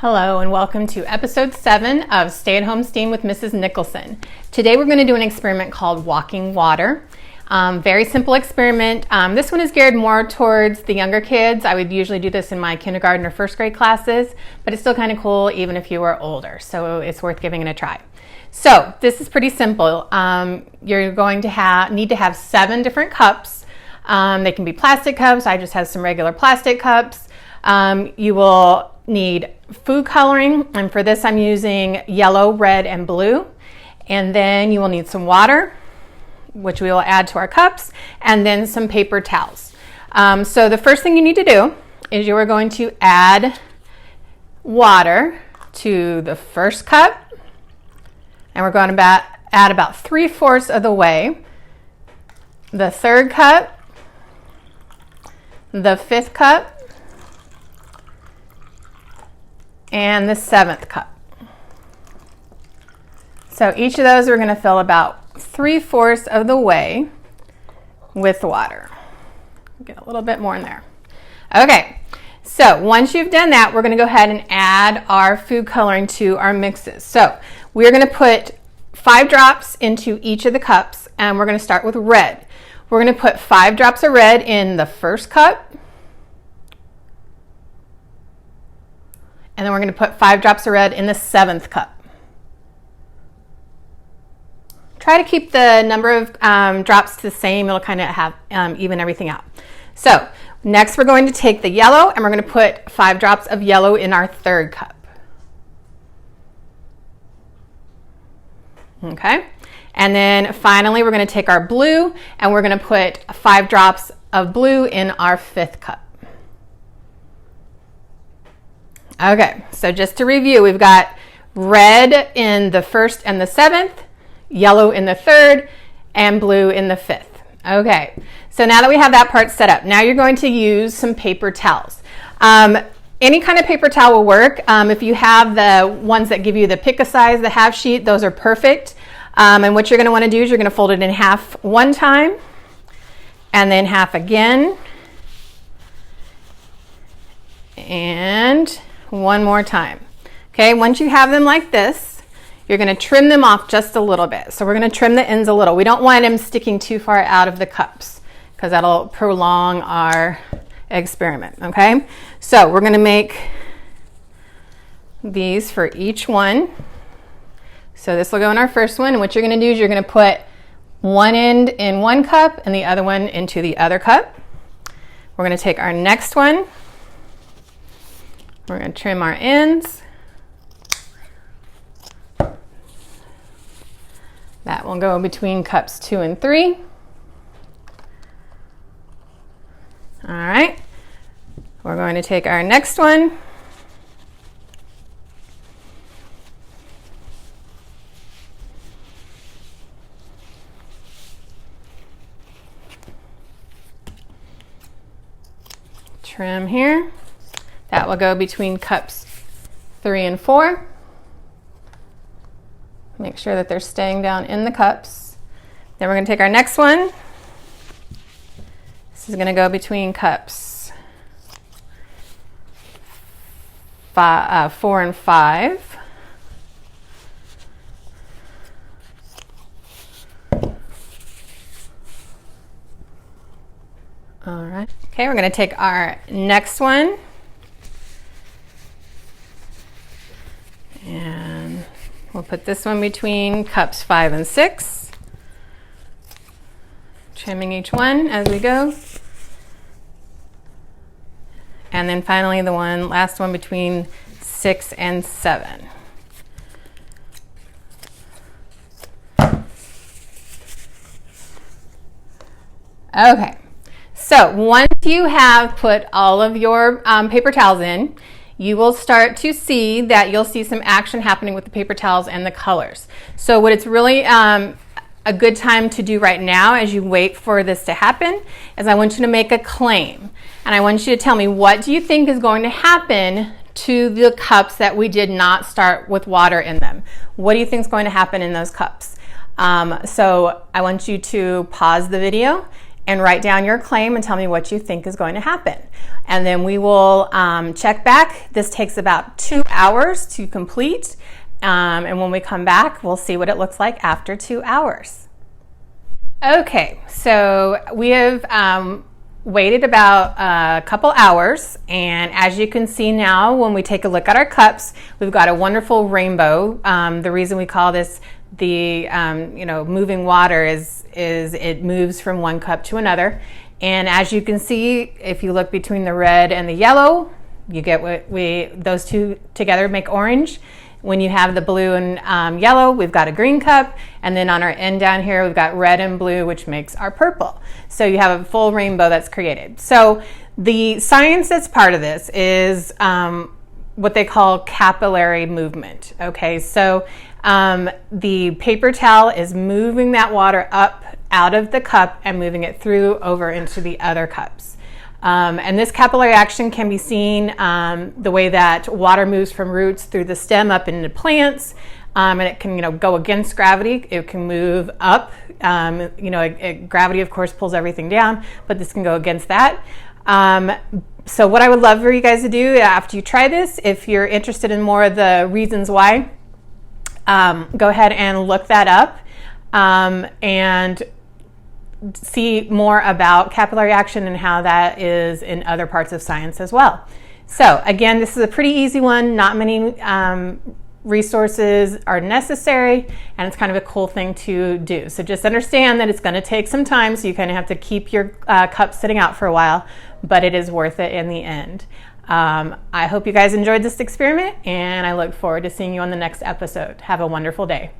Hello and welcome to episode 7 of Stay at Home STEAM with Mrs. Nicholson. Today we're going to do an experiment called walking water. Very simple experiment. This one is geared more towards the younger kids. I would usually do this in my kindergarten or first grade classes, but it's still kind of cool even if you are older, so it's worth giving it a try. So this is pretty simple. You're going to need to have 7 different cups. They can be plastic cups. I just have some regular plastic cups. You will need food coloring, and for this I'm using yellow, red, and blue. And then you will need some water, which we will add to our cups, and then some paper towels. So the first thing you need to do is you are going to add water to the first cup, and we're going to add about 3/4 of the way. The third cup, the 5th cup, and the 7th cup. So each of those we're going to fill about 3/4 of the way with water. Get a little bit more in there. Okay, so once you've done that, we're going to go ahead and add our food coloring to our mixes. So we're going to put 5 drops into each of the cups, and we're going to start with red. We're going to put 5 drops of red in the first cup, and then we're going to put 5 drops of red in the 7th cup. Try to keep the number of drops the same. It'll kind of have even everything out. So next we're going to take the yellow, and we're going to put 5 drops of yellow in our 3rd cup. Okay, and then finally we're going to take our blue, and we're going to put 5 drops of blue in our 5th cup. Okay, so just to review, we've got red in the 1st and the 7th, yellow in the 3rd, and blue in the 5th. Okay, so now that we have that part set up, now you're going to use some paper towels. Any kind of paper towel will work. If you have the ones that give you the pick a size, the half sheet, those are perfect. And what you're going to want to do is you're going to fold it in half one time, and then half again, and one more time. Okay, once you have them like this, you're going to trim them off just a little bit. So we're going to trim the ends a little. We don't want them sticking too far out of the cups because that'll prolong our experiment. Okay, so we're going to make these for each one. So this will go in our first one, and what you're going to do is you're going to put one end in one cup and the other one into the other cup. We're going to take our next one. We're going to trim our ends. That will go between cups 2 and 3. All right. We're going to take our next one. Trim here. That will go between cups 3 and 4. Make sure that they're staying down in the cups. Then we're going to take our next one. This is going to go between cups 4 and 5. All right. Okay, we're going to take our next one. And we'll put this one between cups 5 and 6. Trimming each one as we go. And then finally the last one between 6 and 7. Okay. So once you have put all of your paper towels in, you will start to see that you'll see some action happening with the paper towels and the colors. So what it's really a good time to do right now as you wait for this to happen is I want you to make a claim. And I want you to tell me, what do you think is going to happen to the cups that we did not start with water in them? What do you think is going to happen in those cups? So I want you to pause the video and write down your claim and tell me what you think is going to happen. And then we will check back. This takes about 2 hours to complete. And when we come back, we'll see what it looks like after 2 hours. Okay, so we have waited about a couple hours, and as you can see now, when we take a look at our cups, we've got a wonderful rainbow. The reason we call this the moving water is it moves from one cup to another. And as you can see, if you look between the red and the yellow, you get those two together make orange. When you have the blue and yellow, we've got a green cup. And then on our end down here, we've got red and blue, which makes our purple. So you have a full rainbow that's created. So the science that's part of this is what they call capillary movement. Okay, so the paper towel is moving that water up out of the cup and moving it through over into the other cups. And this capillary action can be seen the way that water moves from roots through the stem up into plants, and it can go against gravity. It can move up. Gravity, of course, pulls everything down, but this can go against that. So what I would love for you guys to do after you try this, if you're interested in more of the reasons why, go ahead and look that up and see more about capillary action and how that is in other parts of science as well. So again, this is a pretty easy one. Not many resources are necessary, and it's kind of a cool thing to do. So just understand that it's going to take some time, so you kind of have to keep your cup sitting out for a while, but it is worth it in the end. I hope you guys enjoyed this experiment, and I look forward to seeing you on the next episode. Have a wonderful day.